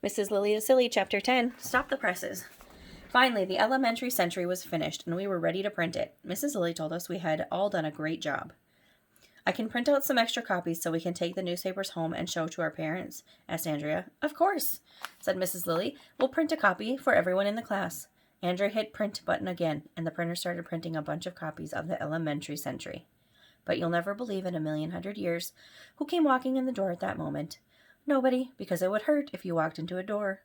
Mrs. Lilly is Silly, Chapter 10. Stop the presses. Finally, the elementary century was finished, and we were ready to print it. Mrs. Lilly told us we had all done a great job. I can print out some extra copies so we can take the newspapers home and show to our parents, asked Andrea. Of course, said Mrs. Lilly. We'll print a copy for everyone in the class. Andrea hit print button again, and the printer started printing a bunch of copies of the elementary century. But you'll never believe in 1,000,000 years who came walking in the door at that moment. Nobody, because it would hurt if you walked into a door.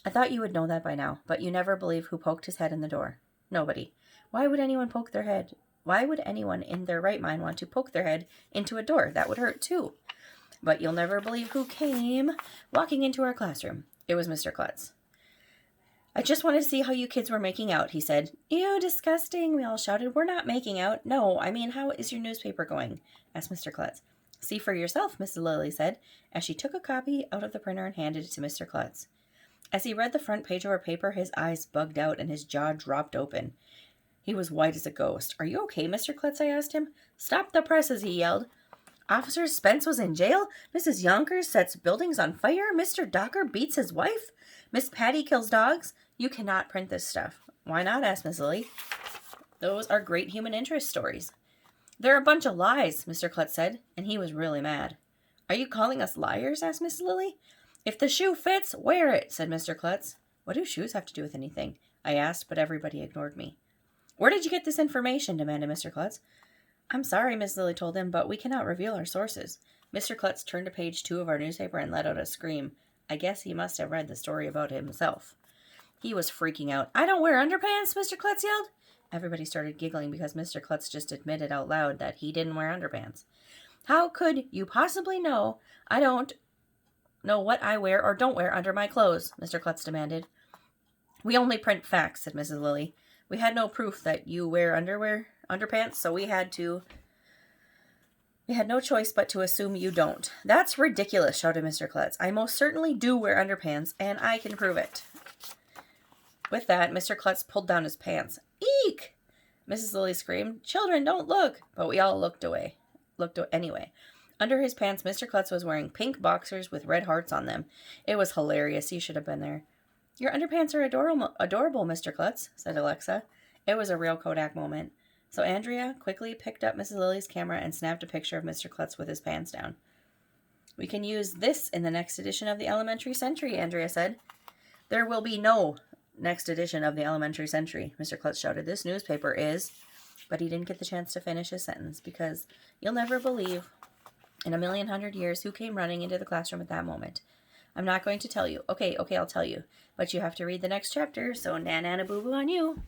I thought you would know that by now, but you never believe who poked his head in the door. Nobody. Why would anyone poke their head? Why would anyone in their right mind want to poke their head into a door? That would hurt too. But you'll never believe who came walking into our classroom. It was Mr. Klutz. I just wanted to see how you kids were making out, he said. Ew, disgusting, we all shouted. We're not making out. No, I mean, how is your newspaper going? Asked Mr. Klutz. See for yourself, Mrs. Lilly said, as she took a copy out of the printer and handed it to Mr. Klutz. As he read the front page of our paper, his eyes bugged out and his jaw dropped open. He was white as a ghost. Are you okay, Mr. Klutz? I asked him. Stop the presses, he yelled. Officer Spence was in jail? Mrs. Yonkers sets buildings on fire? Mr. Docker beats his wife? Miss Patty kills dogs? You cannot print this stuff. Why not? Asked Miss Lilly. Those are great human interest stories. They're a bunch of lies, Mr. Klutz said, and he was really mad. Are you calling us liars? Asked Miss Lilly. If the shoe fits, wear it, said Mr. Klutz. What do shoes have to do with anything? I asked, but everybody ignored me. Where did you get this information? Demanded Mr. Klutz. I'm sorry, Miss Lilly told him, but we cannot reveal our sources. Mr. Klutz turned to page 2 of our newspaper and let out a scream. I guess he must have read the story about himself. He was freaking out. I don't wear underpants, Mr. Klutz yelled. Everybody started giggling because Mr. Klutz just admitted out loud that he didn't wear underpants. How could you possibly know I don't know what I wear or don't wear under my clothes? Mr. Klutz demanded. We only print facts, said Mrs. Lilly. We had no proof that you wear underpants, so we had no choice but to assume you don't. That's ridiculous, shouted Mr. Klutz. I most certainly do wear underpants, and I can prove it. With that, Mr. Klutz pulled down his pants. Eek! Mrs. Lilly screamed. Children, don't look! But we all looked anyway. Under his pants, Mr. Klutz was wearing pink boxers with red hearts on them. It was hilarious. You should have been there. Your underpants are adorable, Mr. Klutz, said Alexa. It was a real Kodak moment. So Andrea quickly picked up Mrs. Lilly's camera and snapped a picture of Mr. Klutz with his pants down. We can use this in the next edition of the elementary century, Andrea said. There will be no next edition of the elementary century, Mr. Klutz shouted. This newspaper is... But he didn't get the chance to finish his sentence because you'll never believe in 1,000,000 years who came running into the classroom at that moment. I'm not going to tell you. Okay, I'll tell you. But you have to read the next chapter, so na-na-na-boo-boo on you.